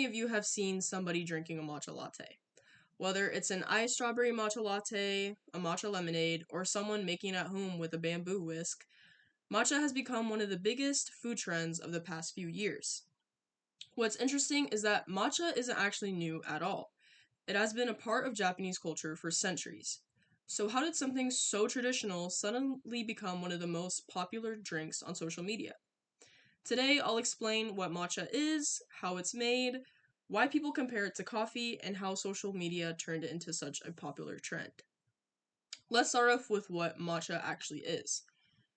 many of you have seen somebody drinking a matcha latte? Whether it's an iced strawberry matcha latte, a matcha lemonade, or someone making it at home with a bamboo whisk, matcha has become one of the biggest food trends of the past few years. What's interesting is that matcha isn't actually new at all. It has been a part of Japanese culture for centuries. So, how did something so traditional suddenly become one of the most popular drinks on social media? Today, I'll explain what matcha is, how it's made, why people compare it to coffee, and how social media turned it into such a popular trend. Let's start off with what matcha actually is.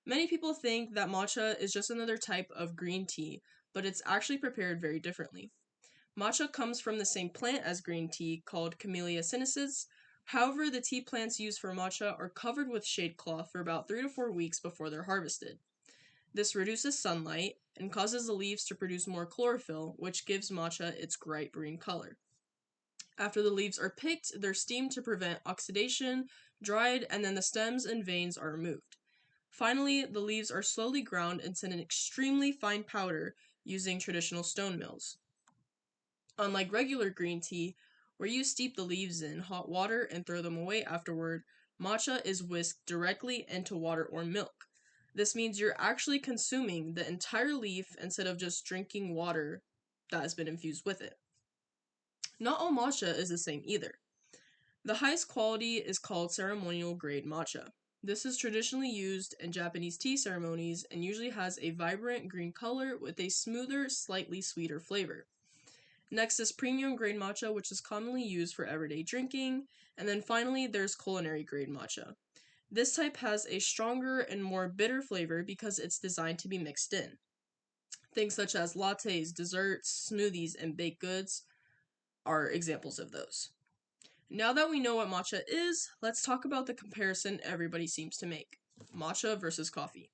Many people think that matcha is just another type of green tea, but it's actually prepared very differently. Matcha comes from the same plant as green tea, called Camellia sinensis. However, the tea plants used for matcha are covered with shade cloth for about 3 to 4 weeks before they're harvested. This reduces sunlight and causes the leaves to produce more chlorophyll, which gives matcha its bright green color. After the leaves are picked, they're steamed to prevent oxidation, dried, and then the stems and veins are removed. Finally, the leaves are slowly ground into an extremely fine powder using traditional stone mills. Unlike regular green tea, where you steep the leaves in hot water and throw them away afterward, matcha is whisked directly into water or milk. This means you're actually consuming the entire leaf instead of just drinking water that has been infused with it. Not all matcha is the same either. The highest quality is called ceremonial grade matcha. This is traditionally used in Japanese tea ceremonies and usually has a vibrant green color with a smoother, slightly sweeter flavor. Next is premium grade matcha, which is commonly used for everyday drinking. And then finally, there's culinary grade matcha. This type has a stronger and more bitter flavor because it's designed to be mixed in. Things such as lattes, desserts, smoothies, and baked goods are examples of those. Now that we know what matcha is, let's talk about the comparison everybody seems to make. Matcha versus coffee.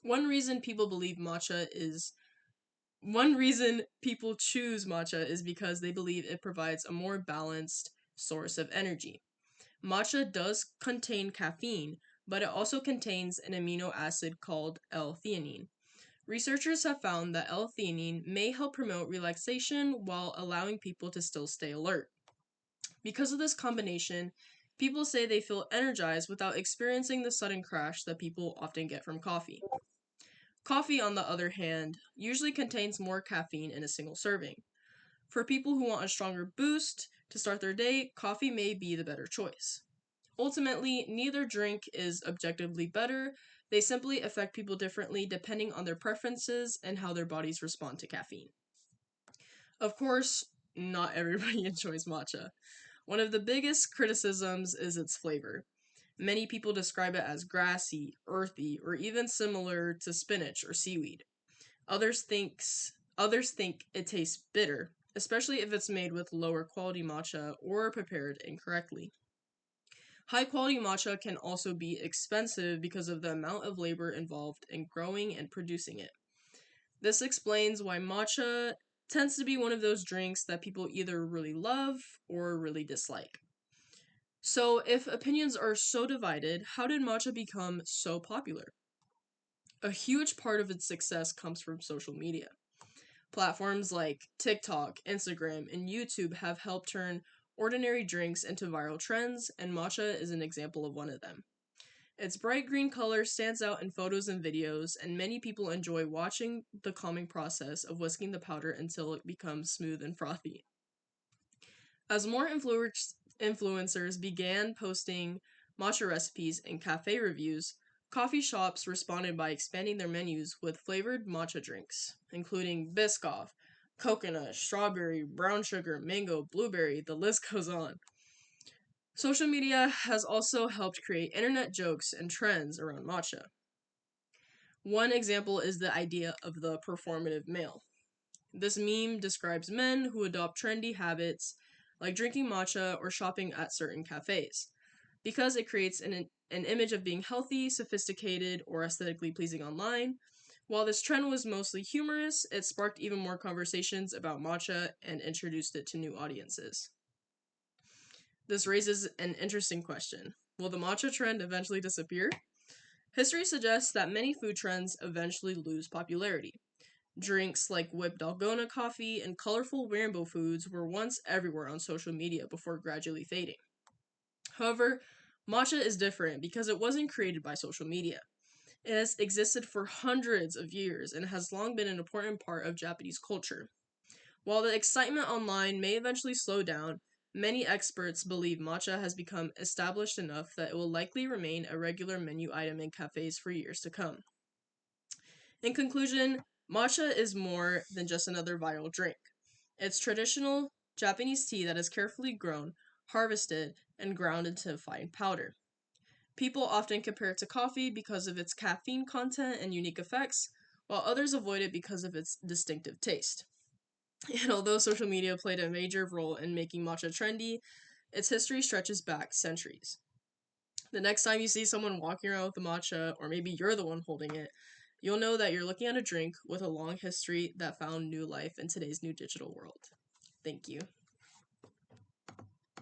One reason people choose matcha is because they believe it provides a more balanced source of energy. Matcha does contain caffeine, but it also contains an amino acid called L-theanine. Researchers have found that L-theanine may help promote relaxation while allowing people to still stay alert. Because of this combination, people say they feel energized without experiencing the sudden crash that people often get from coffee. Coffee, on the other hand, usually contains more caffeine in a single serving. For people who want a stronger boost to start their day, coffee may be the better choice. Ultimately, neither drink is objectively better. They simply affect people differently depending on their preferences and how their bodies respond to caffeine. Of course, not everybody enjoys matcha. One of the biggest criticisms is its flavor. Many people describe it as grassy, earthy, or even similar to spinach or seaweed. Others think it tastes bitter, especially if it's made with lower quality matcha or prepared incorrectly. High quality matcha can also be expensive because of the amount of labor involved in growing and producing it. This explains why matcha tends to be one of those drinks that people either really love or really dislike. So, if opinions are so divided, how did matcha become so popular? A huge part of its success comes from social media. Platforms like TikTok, Instagram, and YouTube have helped turn ordinary drinks into viral trends, and matcha is an example of one of them. Its bright green color stands out in photos and videos, and many people enjoy watching the calming process of whisking the powder until it becomes smooth and frothy. As more influencers began posting matcha recipes and cafe reviews, coffee shops responded by expanding their menus with flavored matcha drinks, including Biscoff, coconut, strawberry, brown sugar, mango, blueberry, the list goes on. Social media has also helped create internet jokes and trends around matcha. One example is the idea of the performative male. This meme describes men who adopt trendy habits like drinking matcha or shopping at certain cafes, because it creates an image of being healthy, sophisticated, or aesthetically pleasing online. While this trend was mostly humorous, it sparked even more conversations about matcha and introduced it to new audiences. This raises an interesting question. Will the matcha trend eventually disappear? History suggests that many food trends eventually lose popularity. Drinks like whipped dalgona coffee and colorful rainbow foods were once everywhere on social media before gradually fading. However, matcha is different because it wasn't created by social media. It has existed for hundreds of years and has long been an important part of Japanese culture. While the excitement online may eventually slow down, many experts believe matcha has become established enough that it will likely remain a regular menu item in cafes for years to come. In conclusion, matcha is more than just another viral drink. It's traditional Japanese tea that is carefully grown, harvested, and ground into fine powder. People often compare it to coffee because of its caffeine content and unique effects, while others avoid it because of its distinctive taste. And although social media played a major role in making matcha trendy, its history stretches back centuries. The next time you see someone walking around with a matcha, or maybe you're the one holding it, you'll know that you're looking at a drink with a long history that found new life in today's new digital world. Thank you.